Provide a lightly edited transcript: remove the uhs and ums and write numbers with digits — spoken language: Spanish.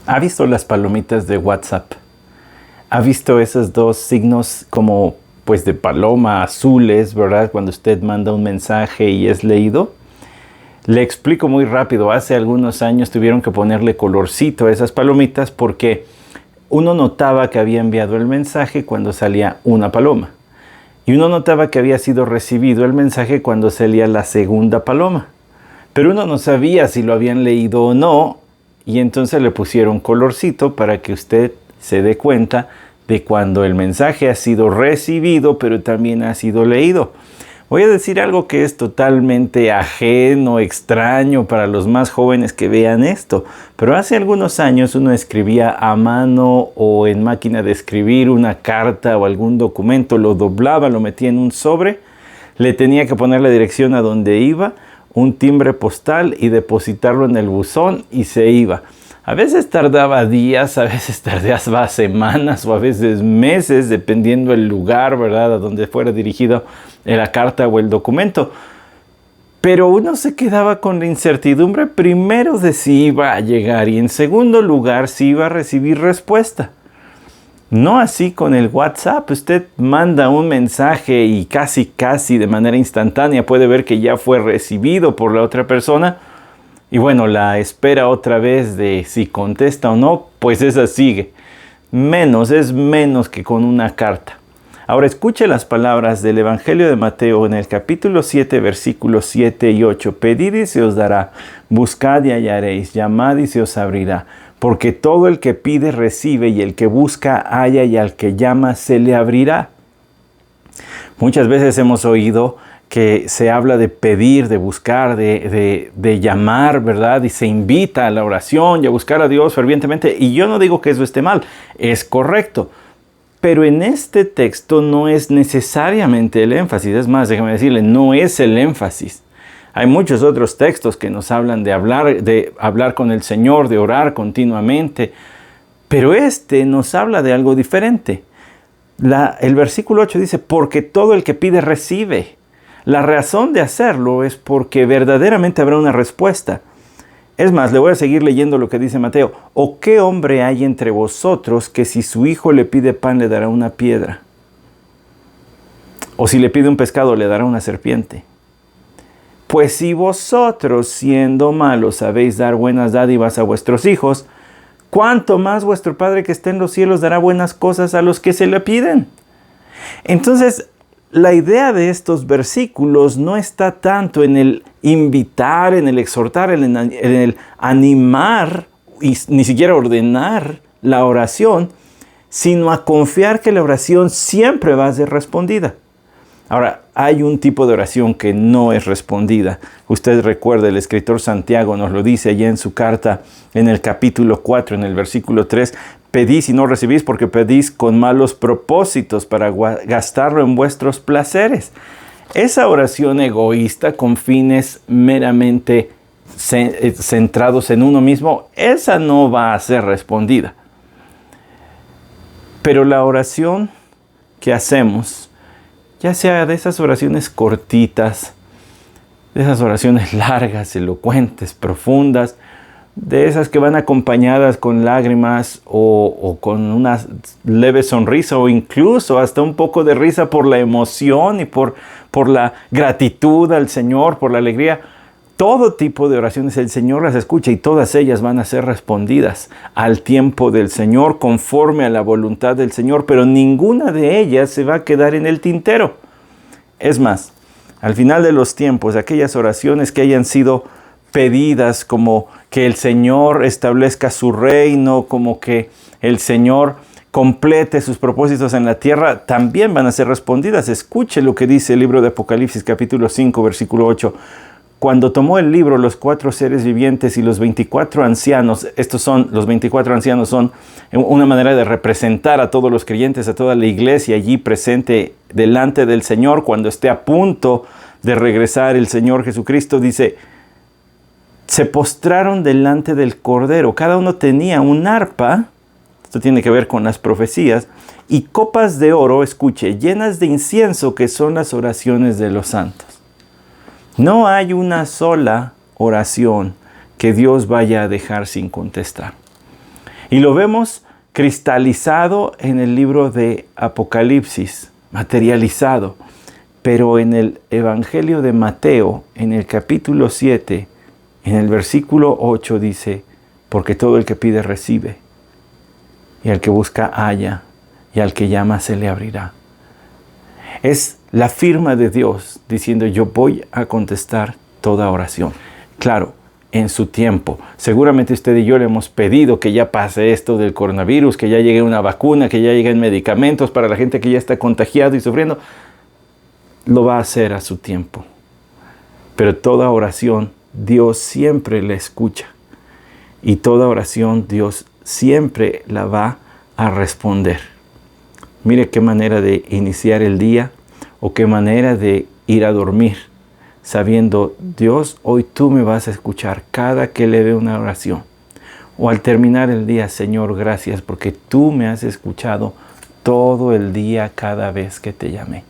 ¿Ha visto las palomitas de WhatsApp? ¿Ha visto esos dos signos como pues de paloma azules, verdad? Cuando usted manda un mensaje y es leído. Le explico muy rápido. Hace algunos años tuvieron que ponerle colorcito a esas palomitas porque uno notaba que había enviado el mensaje cuando salía una paloma. Y uno notaba que había sido recibido el mensaje cuando salía la segunda paloma. Pero uno no sabía si lo habían leído o no. Y entonces le pusieron colorcito para que usted se dé cuenta de cuando el mensaje ha sido recibido, pero también ha sido leído. Voy a decir algo que es totalmente ajeno, extraño para los más jóvenes que vean esto. Pero hace algunos años uno escribía a mano o en máquina de escribir una carta o algún documento, lo doblaba, lo metía en un sobre, le tenía que poner la dirección a donde iba, un timbre postal y depositarlo en el buzón y se iba. A veces tardaba días, a veces tardaba semanas o a veces meses, dependiendo el lugar, ¿verdad?, a donde fuera dirigido la carta o el documento. Pero uno se quedaba con la incertidumbre primero de si iba a llegar y en segundo lugar si iba a recibir respuesta. No así con el WhatsApp. Usted manda un mensaje y casi de manera instantánea puede ver que ya fue recibido por la otra persona. Y bueno, la espera otra vez de si contesta o no, pues esa sigue. Es menos que con una carta. Ahora escuche las palabras del Evangelio de Mateo en el capítulo 7, versículos 7 y 8. Pedid y se os dará, buscad y hallaréis, llamad y se os abrirá. Porque todo el que pide recibe, y el que busca halla, y al que llama se le abrirá. Muchas veces hemos oído que se habla de pedir, de buscar, de llamar, ¿verdad? Y se invita a la oración y a buscar a Dios fervientemente. Y yo no digo que eso esté mal, es correcto. Pero en este texto no es necesariamente el énfasis. Es más, déjame decirle, no es el énfasis. Hay muchos otros textos que nos hablan de hablar con el Señor, de orar continuamente. Pero este nos habla de algo diferente. El versículo 8 dice, porque todo el que pide recibe. La razón de hacerlo es porque verdaderamente habrá una respuesta. Es más, le voy a seguir leyendo lo que dice Mateo. ¿O qué hombre hay entre vosotros que si su hijo le pide pan le dará una piedra? ¿O si le pide un pescado le dará una serpiente? Pues si vosotros, siendo malos, sabéis dar buenas dádivas a vuestros hijos, ¿cuánto más vuestro Padre que está en los cielos dará buenas cosas a los que se le piden? Entonces, la idea de estos versículos no está tanto en el invitar, en el exhortar, en el animar y ni siquiera ordenar la oración, sino a confiar que la oración siempre va a ser respondida. Ahora, hay un tipo de oración que no es respondida. Usted recuerda, el escritor Santiago nos lo dice allá en su carta, en el capítulo 4, en el versículo 3, pedís y no recibís porque pedís con malos propósitos para gastarlo en vuestros placeres. Esa oración egoísta con fines meramente centrados en uno mismo, esa no va a ser respondida. Pero la oración que hacemos, ya sea de esas oraciones cortitas, de esas oraciones largas, elocuentes, profundas, de esas que van acompañadas con lágrimas o con una leve sonrisa o incluso hasta un poco de risa por la emoción y por la gratitud al Señor, por la alegría. Todo tipo de oraciones el Señor las escucha y todas ellas van a ser respondidas al tiempo del Señor, conforme a la voluntad del Señor, pero ninguna de ellas se va a quedar en el tintero. Es más, al final de los tiempos, aquellas oraciones que hayan sido pedidas como que el Señor establezca su reino, como que el Señor complete sus propósitos en la tierra, también van a ser respondidas. Escuche lo que dice el libro de Apocalipsis, capítulo 5, versículo 8. Cuando tomó el libro, los 4 seres vivientes y los 24 ancianos, los 24 ancianos son una manera de representar a todos los creyentes, a toda la iglesia allí presente delante del Señor, cuando esté a punto de regresar el Señor Jesucristo, dice, se postraron delante del Cordero. Cada uno tenía un arpa, esto tiene que ver con las profecías, y copas de oro, escuche, llenas de incienso, que son las oraciones de los santos. No hay una sola oración que Dios vaya a dejar sin contestar. Y lo vemos cristalizado en el libro de Apocalipsis, materializado. Pero en el Evangelio de Mateo, en el capítulo 7, en el versículo 8 dice, porque todo el que pide recibe, y al que busca halla, y al que llama se le abrirá. Es la firma de Dios diciendo, yo voy a contestar toda oración. Claro, en su tiempo. Seguramente usted y yo le hemos pedido que ya pase esto del coronavirus, que ya llegue una vacuna, que ya lleguen medicamentos para la gente que ya está contagiada y sufriendo. Lo va a hacer a su tiempo. Pero toda oración Dios siempre la escucha. Y toda oración Dios siempre la va a responder. Mire qué manera de iniciar el día o qué manera de ir a dormir, sabiendo, Dios, hoy tú me vas a escuchar cada que le dé una oración. O al terminar el día, Señor, gracias porque tú me has escuchado todo el día cada vez que te llamé.